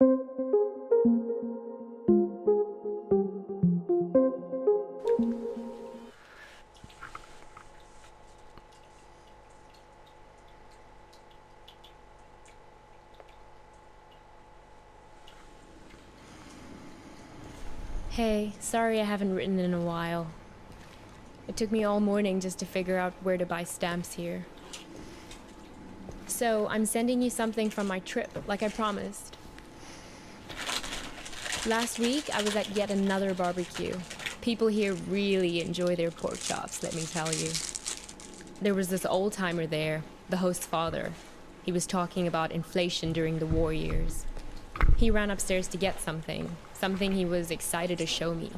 Hey, sorry I haven't written in a while. It took me all morning just to figure out where to buy stamps here. So, I'm sending you something from my trip, like I promised. Last week, I was at yet another barbecue. People here really enjoy their pork chops, let me tell you. There was this old-timer there, the host's father. He was talking about inflation during the war years. He ran upstairs to get something he was excited to show me.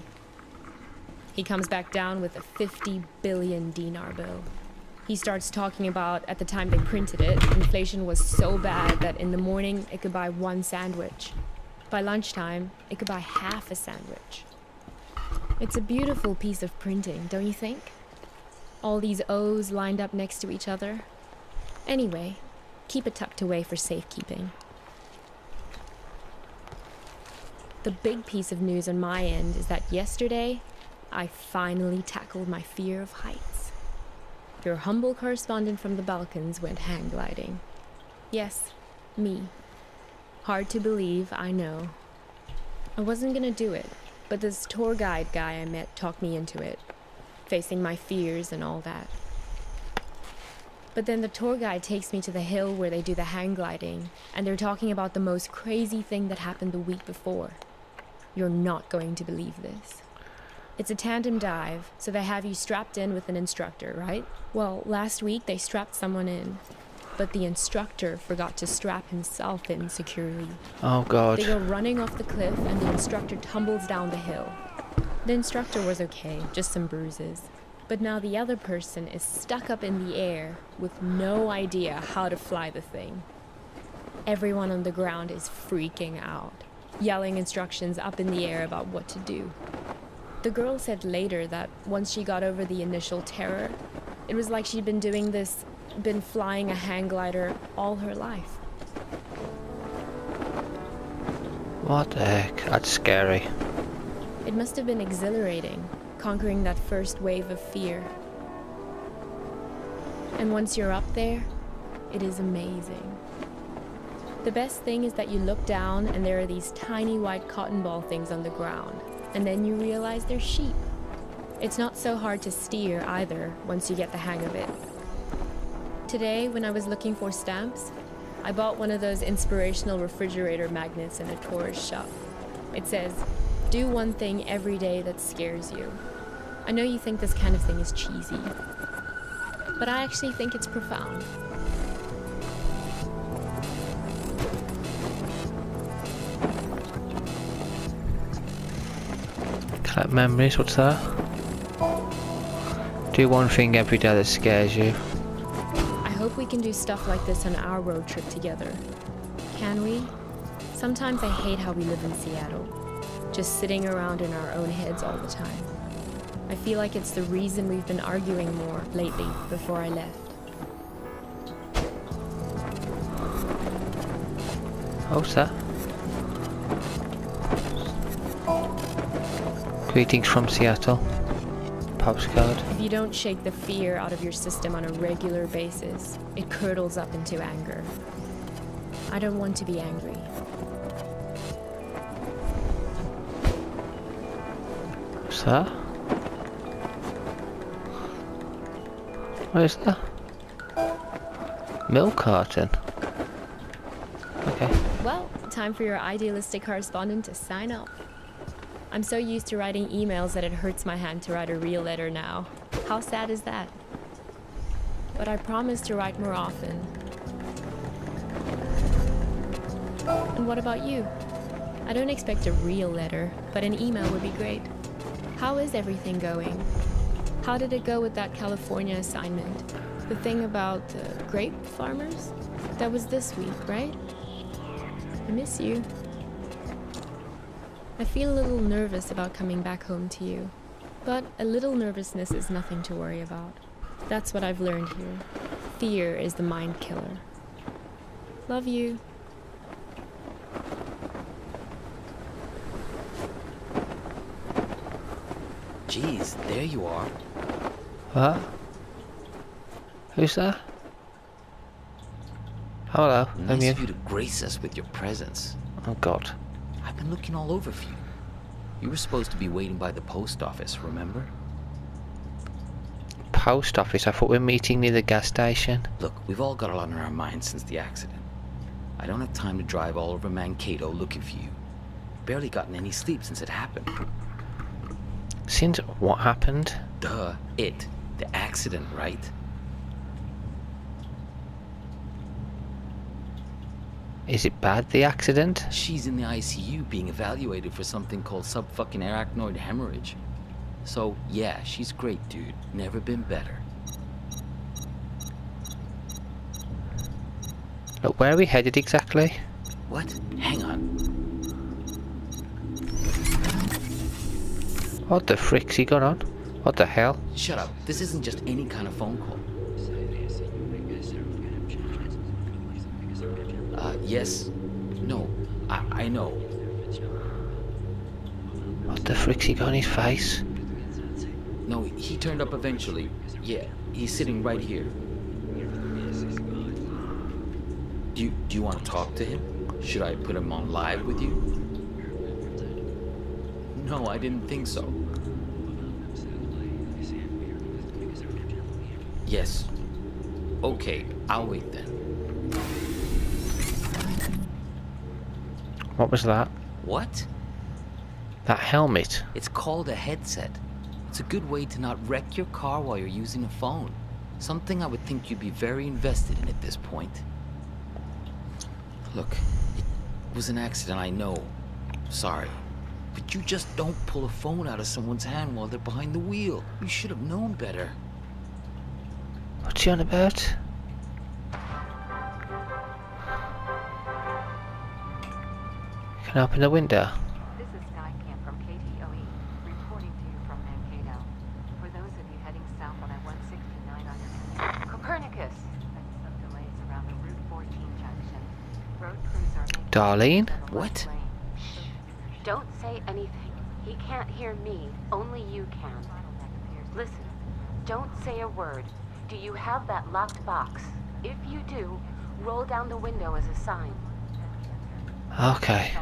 He comes back down with a 50 billion dinar bill. He starts talking about, at the time they printed it, inflation was so bad that in the morning it could buy one sandwich. By lunchtime, it could buy half a sandwich. It's a beautiful piece of printing, don't you think? All these O's lined up next to each other. Anyway, keep it tucked away for safekeeping. The big piece of news on my end is that yesterday, I finally tackled my fear of heights. Your humble correspondent from the Balkans went hang gliding. Yes, me. Hard to believe, I know. I wasn't gonna do it, but this tour guide guy I met talked me into it, facing my fears and all that. But then the tour guide takes me to the hill where they do the hang gliding, and they're talking about the most crazy thing that happened the week before. You're not going to believe this. It's a tandem dive, so they have you strapped in with an instructor, right? Well, last week they strapped someone in, but the instructor forgot to strap himself in securely. Oh God. They go running off the cliff and the instructor tumbles down the hill. The instructor was okay, just some bruises. But now the other person is stuck up in the air with no idea how to fly the thing. Everyone on the ground is freaking out, yelling instructions up in the air about what to do. The girl said later that once she got over the initial terror, it was like she'd been flying a hang glider all her life. What the heck? That's scary. It must have been exhilarating, conquering that first wave of fear. And once you're up there, it is amazing. The best thing is that you look down and there are these tiny white cotton ball things on the ground, and then you realize they're sheep. It's not so hard to steer either once you get the hang of it. Today, when I was looking for stamps, I bought one of those inspirational refrigerator magnets in a tourist shop. It says, "Do one thing every day that scares you." I know you think this kind of thing is cheesy, but I actually think it's profound. Collect memories, what's that? Do one thing every day that scares you. I hope we can do stuff like this on our road trip together. Can we? Sometimes I hate how we live in Seattle, just sitting around in our own heads all the time. I feel like it's the reason we've been arguing more lately before I left. What's that? Greetings from Seattle. Postcard. If you don't shake the fear out of your system on a regular basis, it curdles up into anger. I don't want to be angry. What's that? What is that? Milk carton. Okay. Well, time for your idealistic correspondent to sign up. I'm so used to writing emails that it hurts my hand to write a real letter now. How sad is that? But I promise to write more often. And what about you? I don't expect a real letter, but an email would be great. How is everything going? How did it go with that California assignment? The thing about grape farmers? That was this week, right? I miss you. I feel a little nervous about coming back home to you, but a little nervousness is nothing to worry about. That's what I've learned here. Fear is the mind killer. Love you. Jeez, there you are. What? Who's that? Oh, hello. Nice of you to grace us with your presence. Oh god. I've been looking all over for you. You were supposed to be waiting by the post office, remember? Post office? I thought we were meeting near the gas station. Look, we've all got a lot on our minds since the accident. I don't have time to drive all over Mankato looking for you. Barely gotten any sleep since it happened. Since what happened? Duh, the accident, right? Is it bad, the accident? She's in the ICU being evaluated for something called sub-fucking arachnoid hemorrhage. So, yeah, she's great, dude. Never been better. Look, where are we headed exactly? What? Hang on. What the frick's he got on? What the hell? Shut up. This isn't just any kind of phone call. Yes? No. I know. What the frick's he got on his face? No, he turned up eventually. Yeah, he's sitting right here. Do you want to talk to him? Should I put him on live with you? No, I didn't think so. Yes. Okay, I'll wait then. What was that? What? That helmet? It's called a headset. It's a good way to not wreck your car while you're using a phone. Something I would think you'd be very invested in at this point. Look, it was an accident, I know. Sorry. But you just don't pull a phone out of someone's hand while they're behind the wheel. You should have known better. What's he on about? Can I open the window? This is Sky Camp from KTOE, reporting to you from Mankato. For those of you heading south on I-169 on your commute, Copernicus! Some delays around the Route 14 junction. Road crews are making... Darlene? What? Don't say anything. He can't hear me. Only you can. Listen, don't say a word. Do you have that locked box? If you do, roll down the window as a sign. Okay.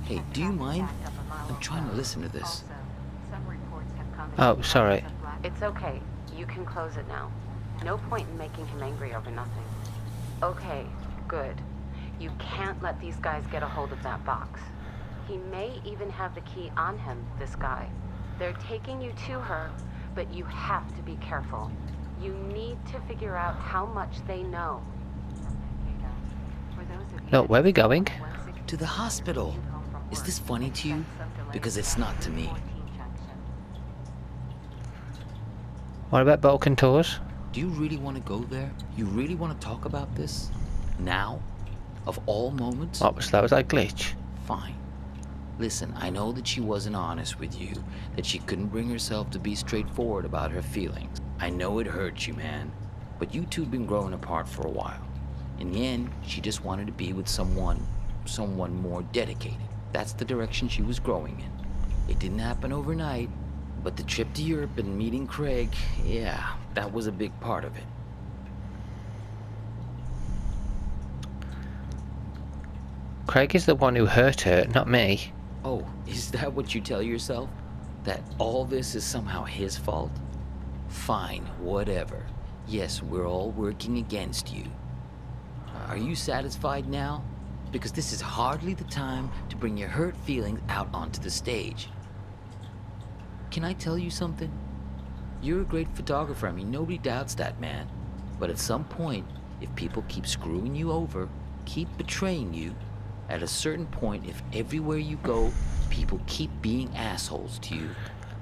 Hey, do you mind? I'm trying to listen to this. Oh, sorry. It's okay. You can close it now. No point in making him angry over nothing. Okay, good. You can't let these guys get a hold of that box. He may even have the key on him, this guy. They're taking you to her, but you have to be careful. You need to figure out how much they know. Look, where are we going? To the hospital. Is this funny to you? Because it's not to me. What about Balkan Tours? Do you really want to go there? You really want to talk about this? Now? Of all moments? What was that? Was that a glitch? Fine. Listen, I know that she wasn't honest with you, that she couldn't bring herself to be straightforward about her feelings. I know it hurts you, man, but you two have been growing apart for a while. In the end, she just wanted to be with someone more dedicated. That's the direction she was growing in. It didn't happen overnight, but the trip to Europe and meeting Craig, yeah, that was a big part of it. Craig is the one who hurt her, not me. Oh, is that what you tell yourself? That all this is somehow his fault? Fine, whatever. Yes, we're all working against you. Are you satisfied now? Because this is hardly the time to bring your hurt feelings out onto the stage. Can I tell you something? You're a great photographer, I mean, nobody doubts that, man. But at some point, if people keep screwing you over, keep betraying you, at a certain point, if everywhere you go, people keep being assholes to you,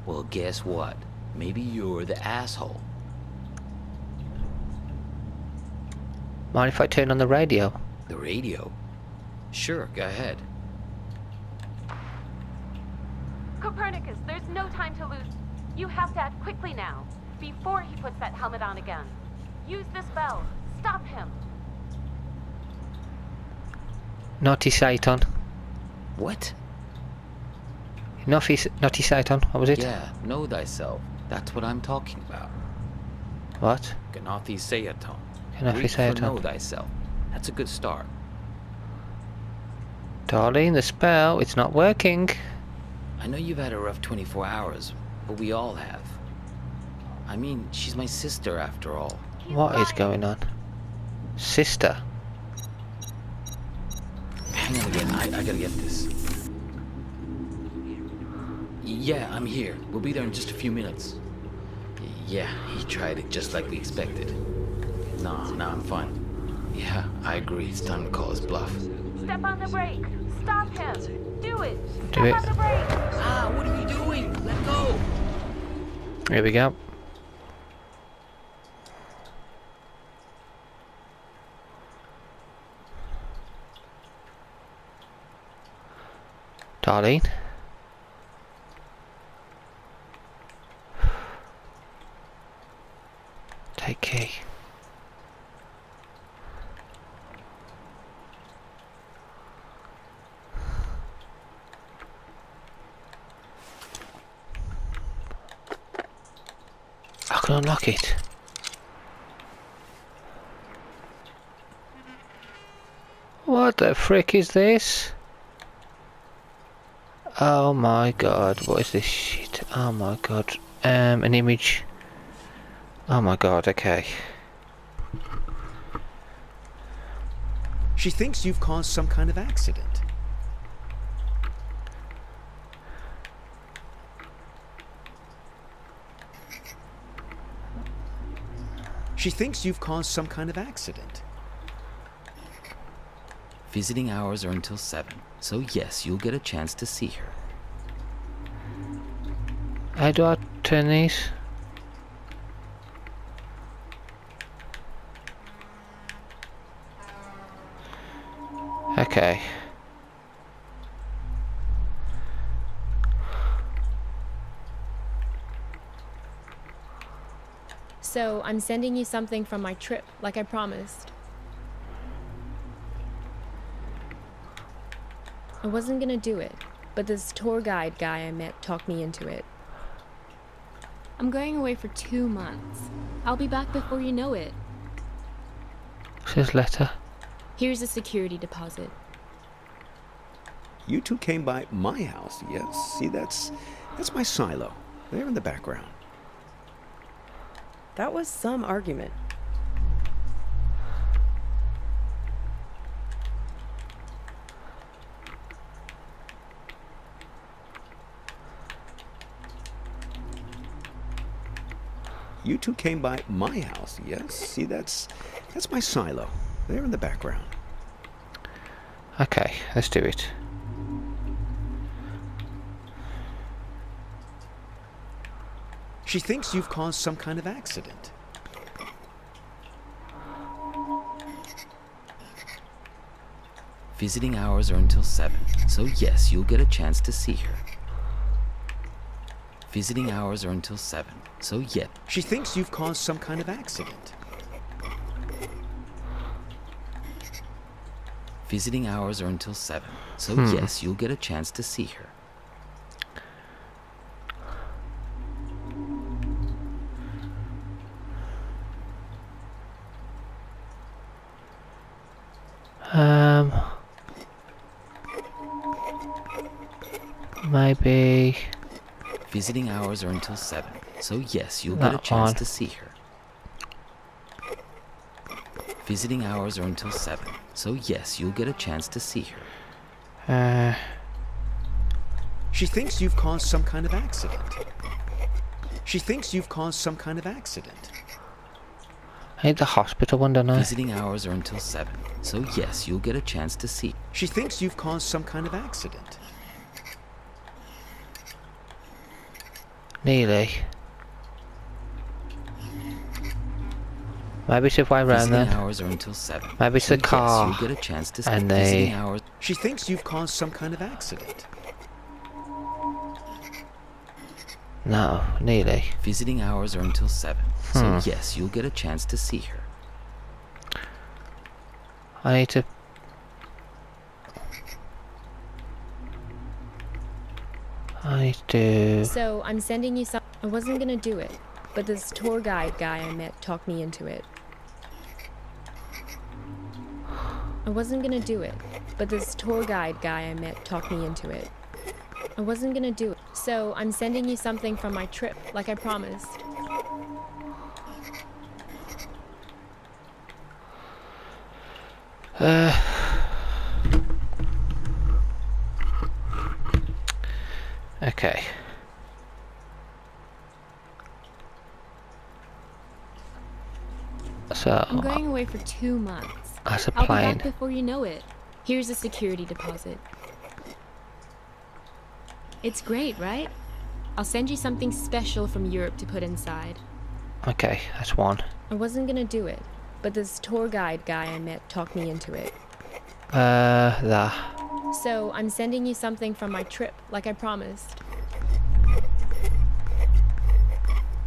well, guess what? Maybe you're the asshole. Mind if I turn on the radio? The radio? Sure, go ahead. Copernicus, there's no time to lose. You have to act quickly now, before he puts that helmet on again. Use this bell. Stop him. Naughty Satan. What? Naughty Satan, what was it? Yeah, know thyself. That's what I'm talking about. What? Ganathi Seyaton. Ganathi Greek for Seyaton. know thyself. That's a good start. Darling, the spell, it's not working. I know you've had a rough 24 hours, but we all have. I mean, she's my sister after all. What is going on? Sister. Hang on again, I gotta get this. Yeah, I'm here. We'll be there in just a few minutes. Yeah, he tried it just like we expected. Nah, I'm fine. Yeah, I agree. It's time to call his bluff. Step on the brake. Stop him. Do it. Do it. Step on the brake. Ah, what are you doing? Let go. Here we go. Darlene. Take key. I can unlock it. What the frick is this? Oh my god, what is this shit? Oh my god. An image. Oh my god, okay. She thinks you've caused some kind of accident. She thinks you've caused some kind of accident. Visiting hours are until 7, so yes, you'll get a chance to see her. How do I turn these? Okay. So I'm sending you something from my trip, like I promised. I wasn't gonna do it, but this tour guide guy I met talked me into it. I'm going away for 2 months. I'll be back before you know it. What's this letter? Here's a security deposit. You two came by my house, yes? See, that's my silo. There in the background. That was some argument. You two came by my house, yes? See, that's my silo. There in the background. Okay, let's do it. She thinks you've caused some kind of accident. Visiting hours are until 7, so yes, you'll get a chance to see her. Visiting hours are until 7, so yes. She thinks you've caused some kind of accident. Visiting hours are until 7, so yes, you'll get a chance to see her. Maybe Visiting hours are until 7, so yes, you'll get a That chance one. to see her. Visiting hours are until 7, so yes, you'll get a chance to see her. She thinks you've caused some kind of accident. She thinks you've caused some kind of accident. I need the hospital one, don't I? Visiting hours are until 7, so yes, you'll get a chance to see. She thinks you've caused some kind of accident. Nearly. Maybe it's the way around Visiting then. hours are until 7. Maybe it's so the car Yes, you'll get a chance to see. and Visiting they- hours. She thinks you've caused some kind of accident. No, nearly. Visiting hours are until 7, so yes, you'll get a chance to see her. I need to... I need to... So I'm sending you some. I wasn't gonna do it, but this tour guide guy I met talked me into it. I wasn't gonna do it, but this tour guide guy I met talked me into it. I wasn't gonna do it. So I'm sending you something from my trip, like I promised. Okay. So, I'm going away for 2 months. that's a I'll be plane. back before you know it. Here's a security deposit. It's great, right? I'll send you something special from Europe to put inside. Okay, that's one. I wasn't gonna do it, but this tour guide guy I met talked me into it. That. So I'm sending you something from my trip, like I promised.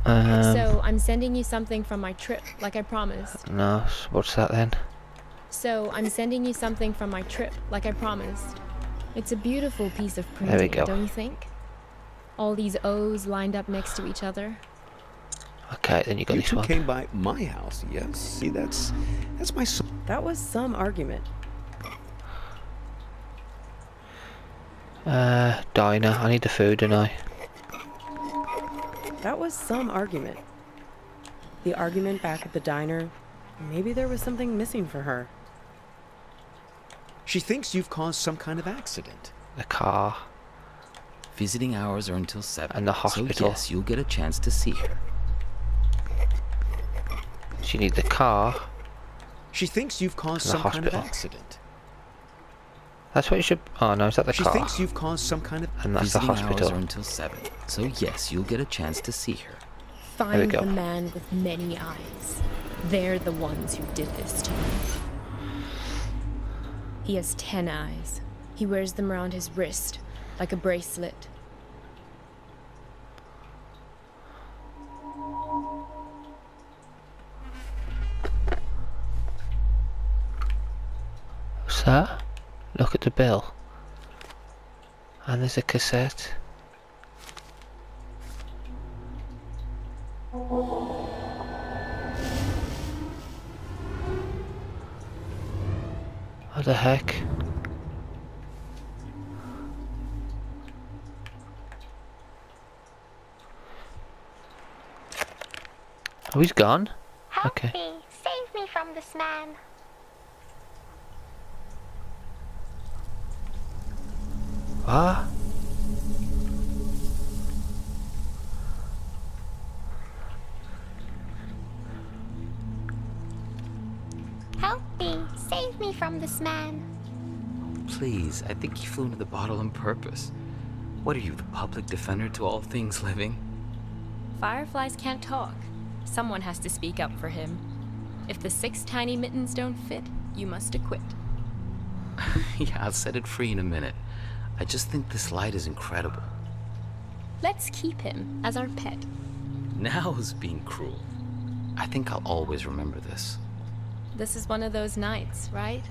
So I'm sending you something from my trip, like I promised. No, what's that then? So I'm sending you something from my trip, like I promised. It's a beautiful piece of printing, There we go. don't you think? All these O's lined up next to each other. Okay, then you got You this two one. came by my house, yes? See, that's my son. That was some argument. Diner. I need the food, don't I? That was some argument. The argument back at the diner. Maybe there was something missing for her. She thinks you've caused some kind of accident. The car. Visiting hours are until 7. And the hospital. So yes, you'll get a chance to see her. She needs the car. She thinks you've caused And the some kind of hospital. accident. That's what you should... Oh, no, is that the She car? thinks you've caused some kind of... And that's the Visiting hours hospital. are until 7. So yes, you'll get a chance to see her. we Find go. the man with many eyes. They're the ones who did this to me. He has 10 eyes. He wears them around his wrist, like a bracelet. What's that? Look at the bill. And there's a cassette. What the heck? Oh, he's gone? Help Okay. me! Save me from this man! What? Help me! Save me from this man! Please, I think you flew into the bottle on purpose. What are you, the public defender to all things living? Fireflies can't talk. Someone has to speak up for him. If the 6 tiny mittens don't fit, you must acquit. Yeah, I'll set it free in a minute. I just think this light is incredible. Let's keep him as our pet. Now is being cruel. I think I'll always remember this. This is one of those nights, right?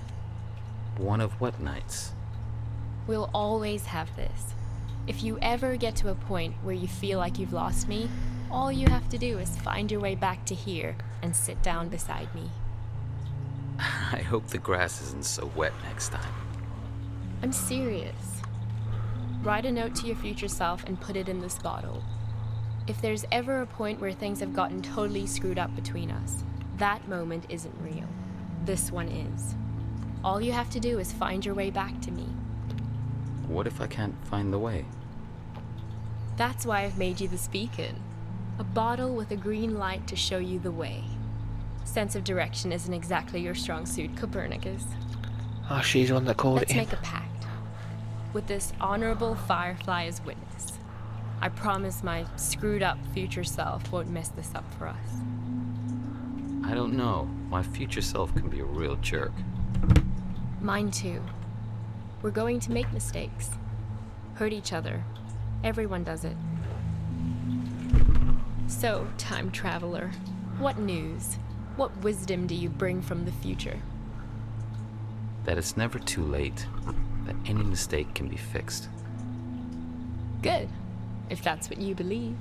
One of what nights? We'll always have this. If you ever get to a point where you feel like you've lost me, all you have to do is find your way back to here and sit down beside me. I hope the grass isn't so wet next time. I'm serious. Write a note to your future self and put it in this bottle. If there's ever a point where things have gotten totally screwed up between us, that moment isn't real. This one is. All you have to do is find your way back to me. What if I can't find the way? That's why I've made you this beacon. A bottle with a green light to show you the way. Sense of direction isn't exactly your strong suit, Copernicus. Oh, she's the one that called Let's it in. make a pact. With this honorable Firefly as witness, I promise my screwed up future self won't mess this up for us. I don't know. My future self can be a real jerk. Mine too. We're going to make mistakes. Hurt each other. Everyone does it. So, time traveler, what news? What wisdom do you bring from the future? That it's never too late. That any mistake can be fixed. Good, if that's what you believe.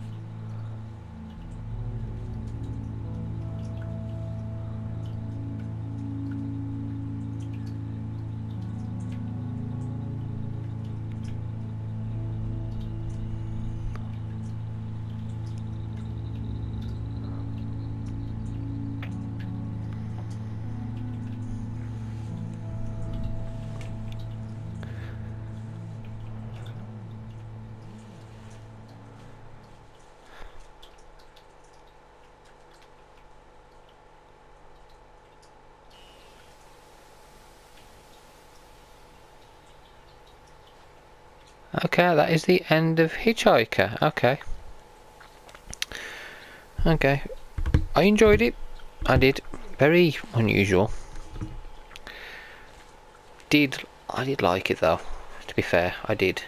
Okay, that is the end of Hitchhiker. Okay. Okay. I enjoyed it. I did. Very unusual. I did like it though. To be fair, I did.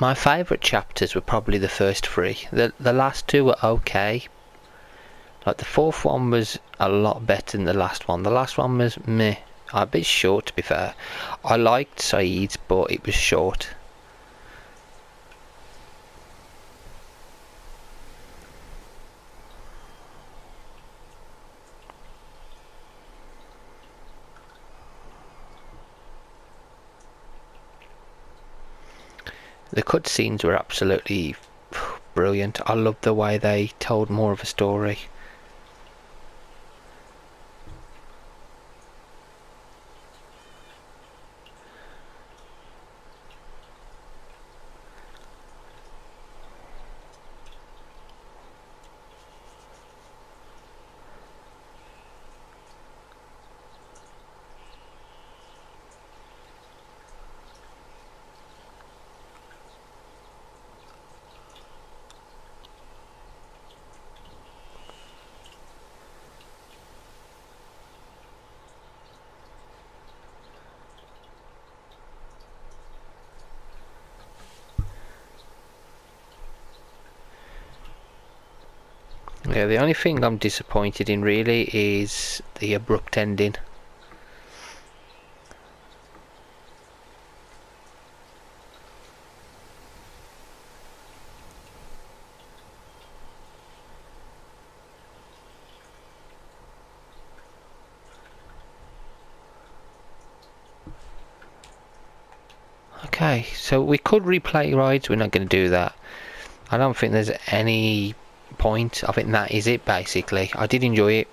My favourite chapters were probably the first three. The last two were okay. Like the fourth one was a lot better than the last one. The last one was meh. A bit short to be fair. I liked Saeed, but it was short. The cutscenes were absolutely brilliant. I loved the way they told more of a story. Yeah, the only thing I'm disappointed in really is the abrupt ending. Okay, so we could replay rides. We're not going to do that. I don't think there's any point. I think that is it basically. I did enjoy it.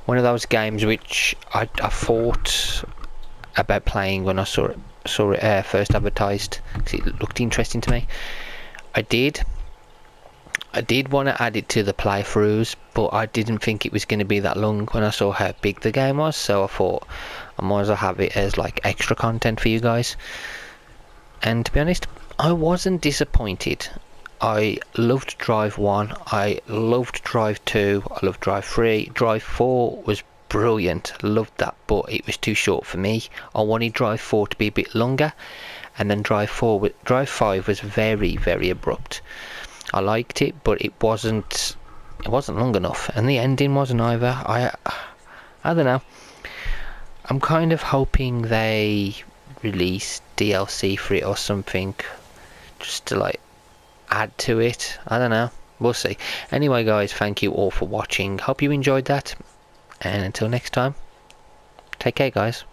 One of those games which I thought about playing when I saw it first advertised because it looked interesting to me. I did want to add it to the playthroughs, but I didn't think it was going to be that long when I saw how big the game was, so I thought I might as well have it as like extra content for you guys. And to be honest, I wasn't disappointed. I loved Drive 1, I loved Drive 2, I loved Drive 3. Drive 4 was brilliant, loved that, but it was too short for me. I wanted Drive 4 to be a bit longer, and then Drive 5 was very, very abrupt. I liked it, but it wasn't long enough, and the ending wasn't either. I don't know. I'm kind of hoping they release DLC for it or something, just to like add to it. I don't know, we'll see. Anyway guys, thank you all for watching, hope you enjoyed that, and until next time, take care guys.